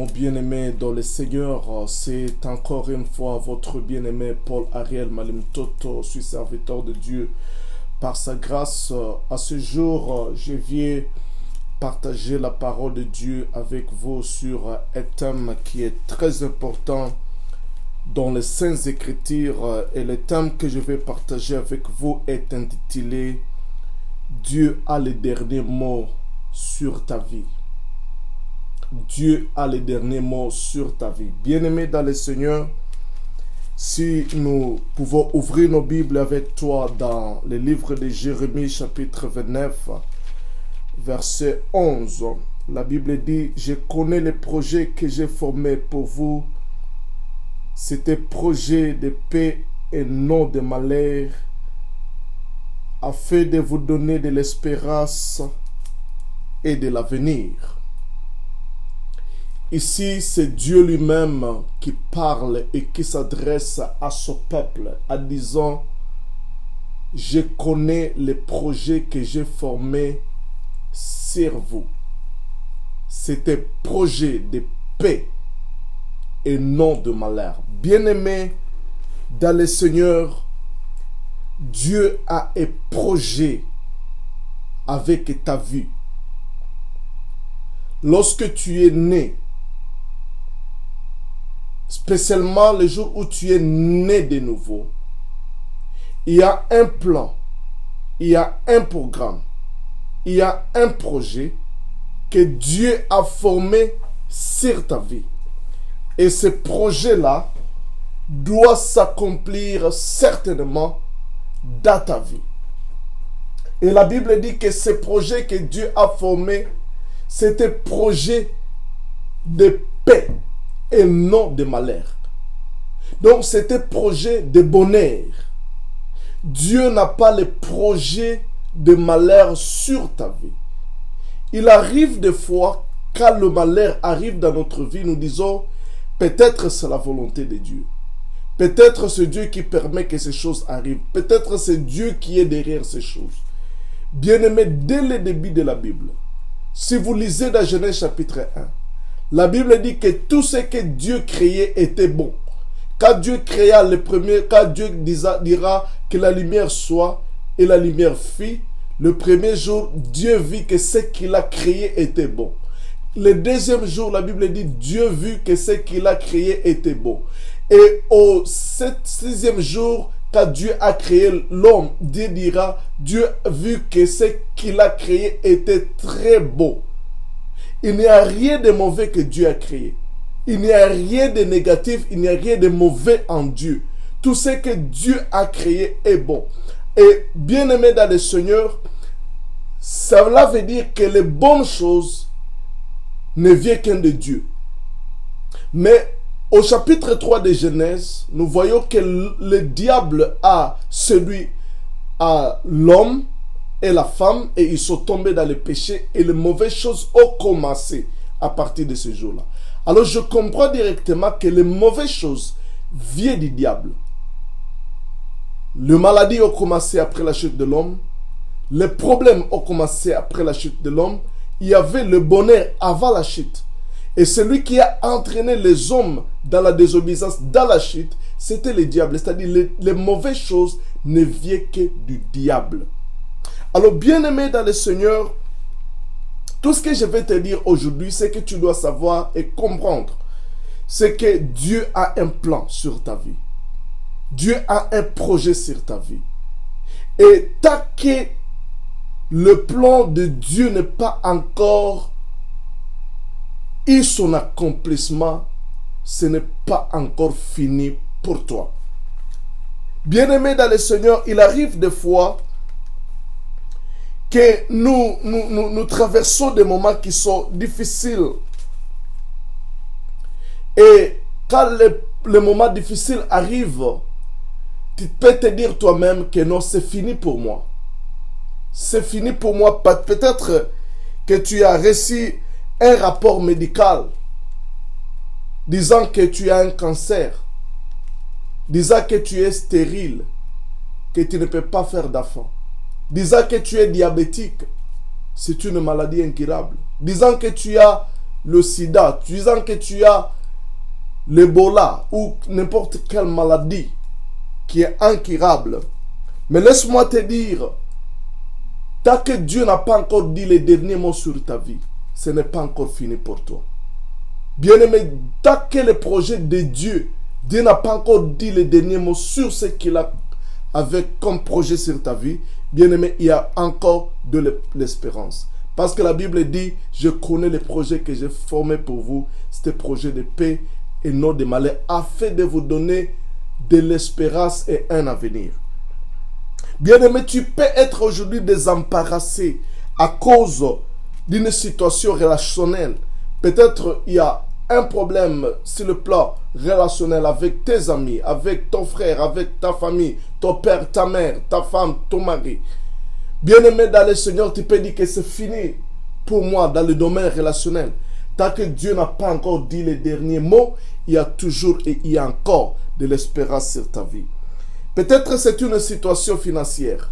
Mon bien-aimé dans le Seigneur, c'est encore une fois votre bien-aimé Paul Ariel Malim Toto, suis serviteur de Dieu. Par sa grâce, à ce jour, je viens partager la parole de Dieu avec vous sur un thème qui est très important dans les Saintes Écritures. Et le thème que je vais partager avec vous est intitulé « Dieu a le dernier mot sur ta vie ». Dieu a le dernier mot sur ta vie. Bien-aimé dans le Seigneur, si nous pouvons ouvrir nos Bibles avec toi dans le livre de Jérémie chapitre 29, verset 11. La Bible dit, « Je connais les projets que j'ai formés pour vous. C'était projet de paix et non de malheur, afin de vous donner de l'espérance et de l'avenir. » Ici, c'est Dieu lui-même qui parle et qui s'adresse à son peuple en disant « Je connais les projets que j'ai formés sur vous. » C'était projet de paix et non de malheur. Bien-aimé dans le Seigneur, Dieu a un projet avec ta vie. Lorsque tu es né, spécialement le jour où tu es né de nouveau, il y a un plan, il y a un programme, il y a un projet que Dieu a formé sur ta vie. Et ce projet-là doit s'accomplir certainement dans ta vie. Et la Bible dit que ce projet que Dieu a formé, c'était projet de paix et non de malheur. Donc c'était projet de bonheur. Dieu n'a pas le projet de malheur sur ta vie. Il arrive des fois, quand le malheur arrive dans notre vie, nous disons, peut-être c'est la volonté de Dieu. Peut-être c'est Dieu qui permet que ces choses arrivent. Peut-être c'est Dieu qui est derrière ces choses. Bien-aimés, dès le début de la Bible, si vous lisez dans Genèse chapitre 1, la Bible dit que tout ce que Dieu créait était bon. Quand Dieu créa le premier, quand Dieu dira que la lumière soit, et la lumière fit, le premier jour, Dieu vit que ce qu'il a créé était bon. Le deuxième jour, la Bible dit, Dieu vit que ce qu'il a créé était bon. Et au sixième jour, quand Dieu a créé l'homme, Dieu dira, Dieu vu que ce qu'il a créé était très beau. Il n'y a rien de mauvais que Dieu a créé. Il n'y a rien de négatif, il n'y a rien de mauvais en Dieu. Tout ce que Dieu a créé est bon. Et bien-aimé dans le Seigneur, cela veut dire que les bonnes choses ne viennent qu'un de Dieu. Mais au chapitre 3 de Genèse, nous voyons que le diable a séduit l'homme et la femme, et ils sont tombés dans le péché, et les mauvaises choses ont commencé à partir de ce jour-là. Alors je comprends directement que les mauvaises choses viennent du diable. Les maladies ont commencé après la chute de l'homme. Les problèmes ont commencé après la chute de l'homme. Il y avait le bonheur avant la chute. Et celui qui a entraîné les hommes dans la désobéissance, dans la chute, c'était le diable. C'est-à-dire les mauvaises choses ne viennent que du diable. Alors, bien-aimé dans le Seigneur, tout ce que je vais te dire aujourd'hui, c'est que tu dois savoir et comprendre. C'est que Dieu a un plan sur ta vie. Dieu a un projet sur ta vie. Et tant que le plan de Dieu n'est pas encore eu son accomplissement, ce n'est pas encore fini pour toi. Bien-aimé dans le Seigneur, il arrive des fois que nous traversons des moments qui sont difficiles. Et quand les moments difficiles arrivent, tu peux te dire toi-même que non, c'est fini pour moi. C'est fini pour moi. Peut-être que tu as reçu un rapport médical disant que tu as un cancer, disant que tu es stérile, que tu ne peux pas faire d'enfant, disant que tu es diabétique, c'est une maladie incurable, disant que tu as le sida, disant que tu as l'Ebola ou n'importe quelle maladie qui est incurable. Mais laisse-moi te dire, tant que Dieu n'a pas encore dit les derniers mots sur ta vie, ce n'est pas encore fini pour toi. Bien-aimé, tant que le projet de Dieu, Dieu n'a pas encore dit les derniers mots sur ce qu'il a avec comme projet sur ta vie, bien-aimé, il y a encore de l'espérance. Parce que la Bible dit, je connais les projets que j'ai formés pour vous, c'est des projets de paix et non de malheur, afin de vous donner de l'espérance et un avenir. Bien-aimé, tu peux être aujourd'hui désembarrassé à cause d'une situation relationnelle. Peut-être il y a un problème sur le plan relationnel avec tes amis, avec ton frère, avec ta famille, ton père, ta mère, ta femme, ton mari. Bien-aimé dans le Seigneur, tu peux dire que c'est fini pour moi dans le domaine relationnel. Tant que Dieu n'a pas encore dit les derniers mots, il y a toujours et il y a encore de l'espérance sur ta vie. Peut-être c'est une situation financière.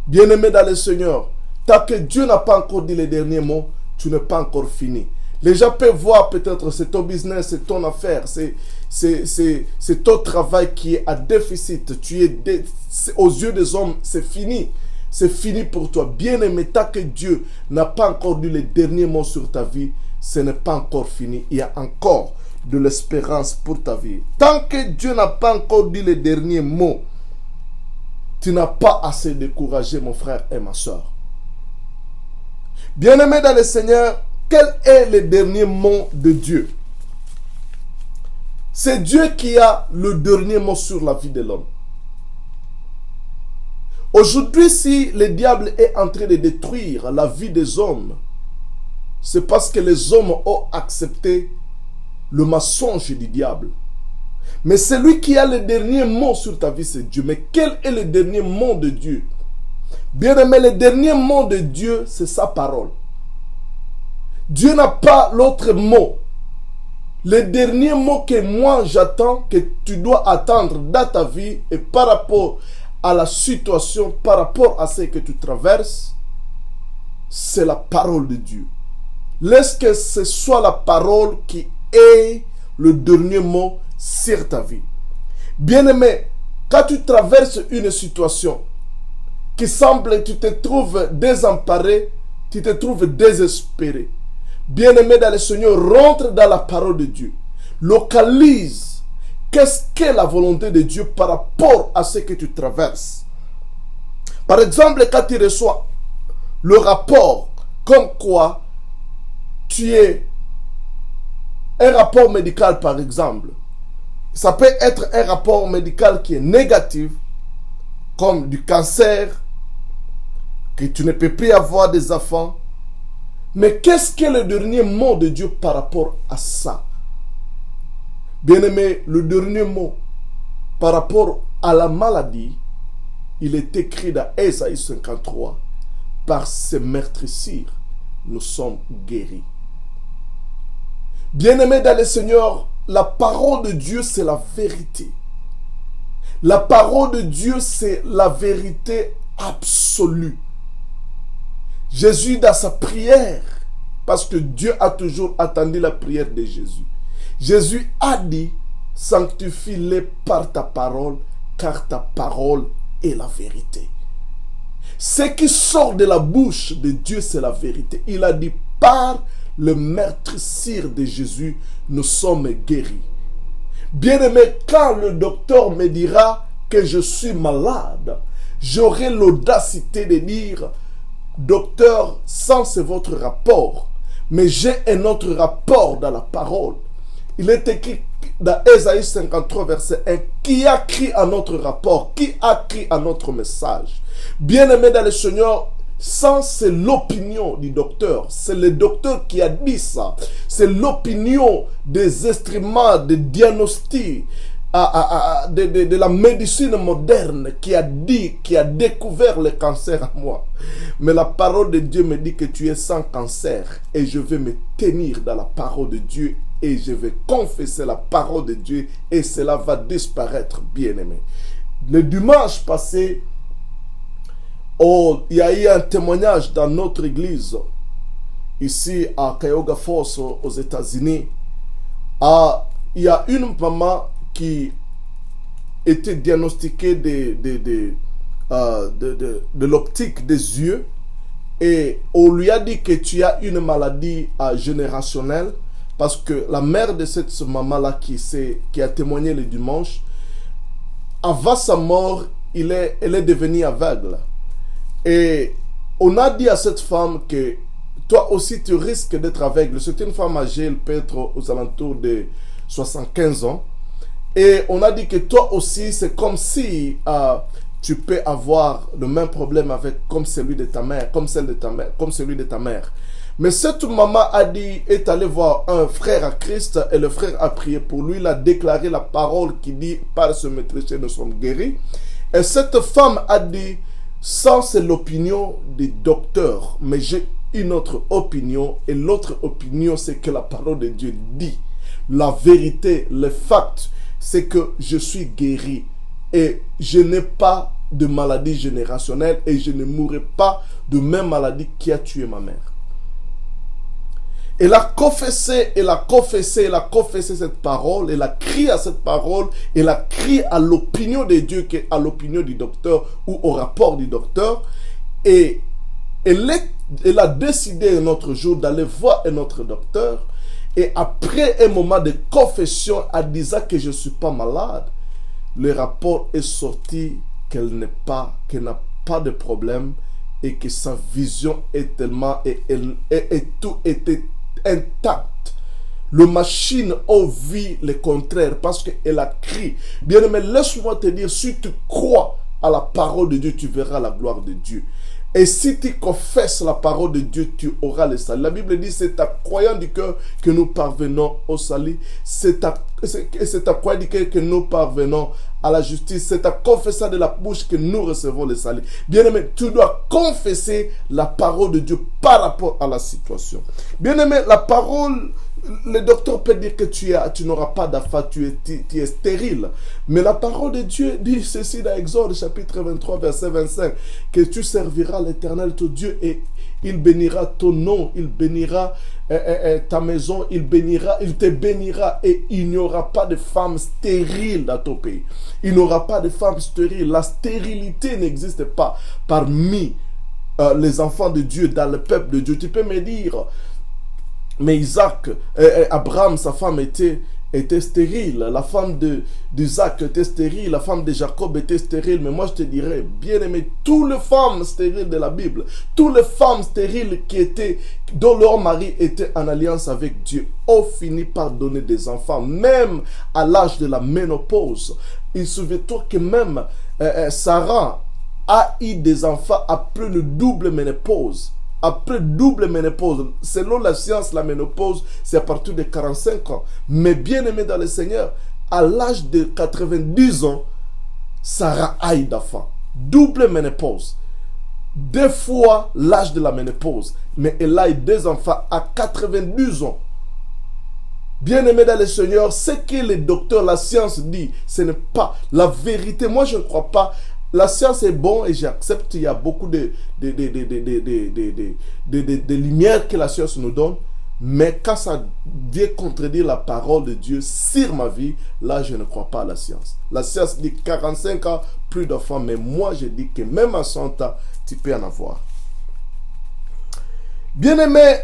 Bien-aimé dans le Seigneur, tant que Dieu n'a pas encore dit les derniers mots, tu n'es pas encore fini. Les gens peuvent voir peut-être c'est ton business, c'est ton affaire, c'est ton travail qui est à déficit. Aux yeux des hommes, c'est fini. C'est fini pour toi. Bien-aimé, tant que Dieu n'a pas encore dit les derniers mots sur ta vie, ce n'est pas encore fini. Il y a encore de l'espérance pour ta vie. Tant que Dieu n'a pas encore dit les derniers mots, tu n'as pas assez découragé, mon frère et ma soeur. Bien-aimé dans le Seigneur, quel est le dernier mot de Dieu? C'est Dieu qui a le dernier mot sur la vie de l'homme. Aujourd'hui, si le diable est en train de détruire la vie des hommes, c'est parce que les hommes ont accepté le mensonge du diable. Mais celui qui a le dernier mot sur ta vie, c'est Dieu. Mais quel est le dernier mot de Dieu? Bien-aimé, le dernier mot de Dieu, c'est sa parole. Dieu n'a pas l'autre mot. Le dernier mot que moi j'attends, que tu dois attendre dans ta vie et par rapport à la situation, par rapport à ce que tu traverses, c'est la parole de Dieu. Laisse que ce soit la parole qui ait le dernier mot sur ta vie. Bien-aimé, quand tu traverses une situation qui semble que tu te trouves désemparé, tu te trouves désespéré, bien-aimé dans le Seigneur, rentre dans la parole de Dieu. Localise qu'est-ce qu'est la volonté de Dieu par rapport à ce que tu traverses. Par exemple, quand tu reçois le rapport comme quoi tu es un rapport médical, par exemple, ça peut être un rapport médical qui est négatif, comme du cancer, que tu ne peux plus avoir des enfants. Mais qu'est-ce que le dernier mot de Dieu par rapport à ça? Bien-aimé, le dernier mot par rapport à la maladie, il est écrit dans Ésaïe 53. Par ses meurtrissures, nous sommes guéris. Bien-aimé dans le Seigneur, la parole de Dieu, c'est la vérité. La parole de Dieu, c'est la vérité absolue. Jésus, dans sa prière, parce que Dieu a toujours attendu la prière de Jésus. Jésus a dit, sanctifie-les par ta parole, car ta parole est la vérité. Ce qui sort de la bouche de Dieu, c'est la vérité. Il a dit, par le meurtrissure de Jésus, nous sommes guéris. Bien-aimé, quand le docteur me dira que je suis malade, j'aurai l'audacité de dire, docteur, ça c'est votre rapport, mais j'ai un autre rapport dans la parole. Il est écrit dans Ésaïe 53, verset 1, qui a écrit à notre rapport, qui a écrit à notre message. Bien-aimé dans le Seigneur, ça c'est l'opinion du docteur, c'est le docteur qui a dit ça, c'est l'opinion des instruments de diagnostic, de la médecine moderne qui a dit, qui a découvert le cancer à moi. Mais la parole de Dieu me dit que tu es sans cancer et je vais me tenir dans la parole de Dieu et je vais confesser la parole de Dieu et cela va disparaître, bien-aimé. Le dimanche passé, il y a eu un témoignage dans notre église. ici à Cuyahoga Falls aux États-Unis. Il y a une maman qui était diagnostiquée de l'optique des yeux et on lui a dit que tu as une maladie générationnelle parce que la mère de cette maman-là qui a témoigné le dimanche, avant sa mort, elle est devenue aveugle. Et on a dit à cette femme que toi aussi tu risques d'être aveugle. C'est une femme âgée, elle peut être aux alentours de 75 ans. Et on a dit que toi aussi, c'est comme si tu peux avoir le même problème comme celui de ta mère, comme celui de ta mère. Mais cette maman est allée voir un frère à Christ et le frère a prié pour lui, il a déclaré la parole qui dit par ce maîtrise nous sommes guéris. Et cette femme a dit, ça c'est l'opinion des docteurs, mais j'ai une autre opinion et l'autre opinion c'est que la parole de Dieu dit. La vérité, le fact, c'est que je suis guéri et je n'ai pas de maladie générationnelle et je ne mourrai pas de même maladie qui a tué ma mère. Elle a confessé, elle a confessé, elle a confessé cette parole, elle a crié à cette parole, elle a crié à l'opinion de Dieu, à l'opinion du docteur ou au rapport du docteur. Et elle a décidé un autre jour d'aller voir un autre docteur. Et après un moment de confession, elle disait que je ne suis pas malade. Le rapport est sorti qu'elle n'a pas de problème et que sa vision est tellement et tout était intact. Le machine a vu le contraire parce qu'elle a crié. Bien-aimé, laisse-moi te dire, si tu crois à la parole de Dieu, tu verras la gloire de Dieu. Et si tu confesses la parole de Dieu, tu auras le salut. La Bible dit, c'est à croyant du cœur que nous parvenons au salut. C'est à croyant du cœur que nous parvenons à la justice. C'est à confessant de la bouche que nous recevons le salut. Bien-aimé, tu dois confesser la parole de Dieu par rapport à la situation. Bien-aimé, la parole, le docteur peut dire que tu n'auras pas d'enfant, tu es stérile. Mais la parole de Dieu dit ceci dans Exode chapitre 23 verset 25, que tu serviras l'Éternel ton Dieu et il bénira ton nom, il bénira ta maison, il te bénira et il n'y aura pas de femme stérile dans ton pays. Il n'y aura pas de femme stérile. La stérilité n'existe pas parmi les enfants de Dieu, dans le peuple de Dieu. Tu peux me dire, mais Isaac, Abraham, sa femme était stérile. La femme d'Isaac était stérile. La femme de Jacob était stérile. Mais moi, je te dirais, bien aimé, toutes les femmes stériles de la Bible, toutes les femmes stériles dont leur mari était en alliance avec Dieu, ont fini par donner des enfants, même à l'âge de la ménopause. Il se souvient-toi que même Sarah a eu des enfants après le double ménopause. Après double ménopause, selon la science, la ménopause, c'est à partir de 45 ans. Mais bien aimé dans le Seigneur, à l'âge de 90 ans, Sarah a eu d'enfants. Double ménopause. 2 fois l'âge de la ménopause. Mais elle a eu 2 enfants à 92 ans. Bien aimé dans le Seigneur, ce que les docteurs, la science dit, ce n'est pas la vérité. Moi, je ne crois pas. La science est bon et j'accepte, il y a beaucoup de lumière que la science nous donne. Mais quand ça vient contredire la parole de Dieu sur ma vie, là je ne crois pas à la science. La science dit 45 ans, plus d'enfants, mais moi je dis que même à 100 ans, tu peux en avoir. Bien aimé,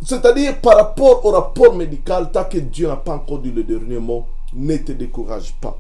c'est-à-dire par rapport au rapport médical, tant que Dieu n'a pas encore dit le dernier mot, ne te décourage pas.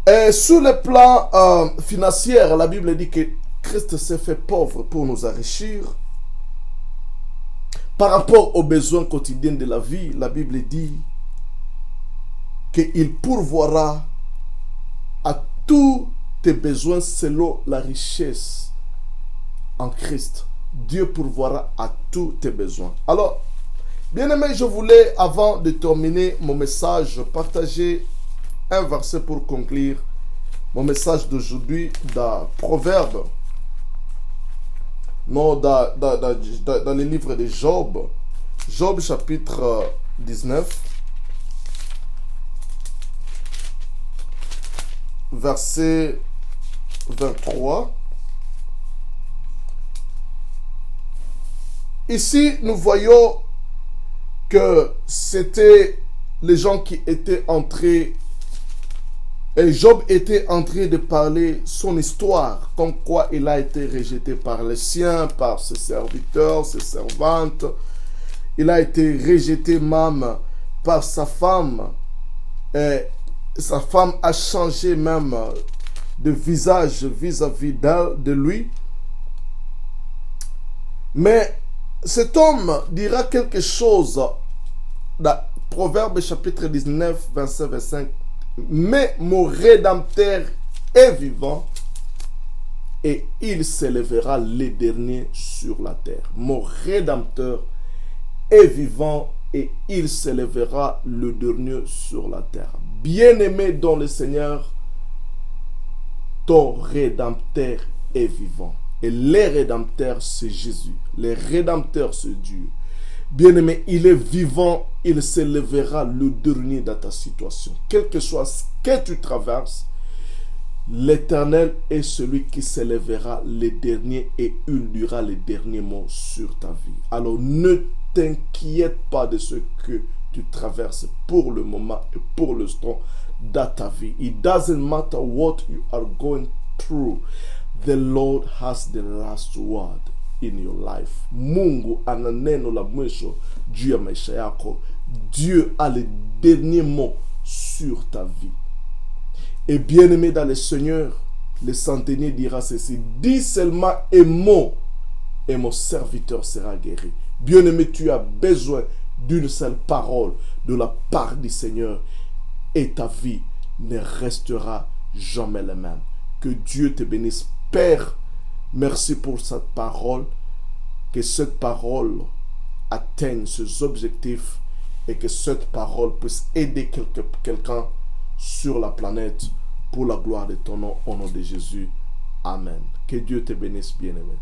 Et sur le plan financier, la Bible dit que Christ s'est fait pauvre pour nous enrichir. Par rapport aux besoins quotidiens de la vie, la Bible dit qu'il pourvoira à tous tes besoins selon la richesse en Christ. Dieu pourvoira à tous tes besoins. Alors, bien aimé, je voulais, avant de terminer mon message, partager un verset pour conclure mon message d'aujourd'hui dans Proverbe. Non, dans le livre de Job. Job chapitre 19. Verset 23. ici, nous voyons que c'était les gens qui étaient entrés, et Job était en train de parler son histoire, comme quoi il a été rejeté par les siens, par ses serviteurs, ses servantes. Il a été rejeté même par sa femme. Et sa femme a changé même de visage vis-à-vis de lui. Mais cet homme dira quelque chose dans Proverbe chapitre 19, verset 25. Mais mon Rédempteur est vivant et il s'élèvera les derniers sur la terre. Mon Rédempteur est vivant et il s'élèvera le dernier sur la terre. Bien-aimé dans le Seigneur, ton Rédempteur est vivant. Et le Rédempteur, c'est Jésus. Le Rédempteur, c'est Dieu. Bien-aimé, il est vivant, il s'élèvera le dernier dans ta situation. Quel que soit ce que tu traverses, l'Éternel est celui qui s'élèvera le dernier et il dira les derniers mots sur ta vie. Alors ne t'inquiète pas de ce que tu traverses pour le moment et pour l'instant dans ta vie. It doesn't matter what you are going through. The Lord has the last word in your life. Mungu ana neno la mwisho juu ya maisha yako. Dieu a le dernier mot sur ta vie. Et bien-aimé dans le Seigneur, le centenier dira ceci: dis seulement un mot et mon serviteur sera guéri. Bien-aimé, tu as besoin d'une seule parole de la part du Seigneur et ta vie ne restera jamais la même. Que Dieu te bénisse. Père, merci pour cette parole. Que cette parole atteigne ses objectifs et que cette parole puisse aider quelqu'un sur la planète pour la gloire de ton nom, au nom de Jésus. Amen. Que Dieu te bénisse, bien-aimé.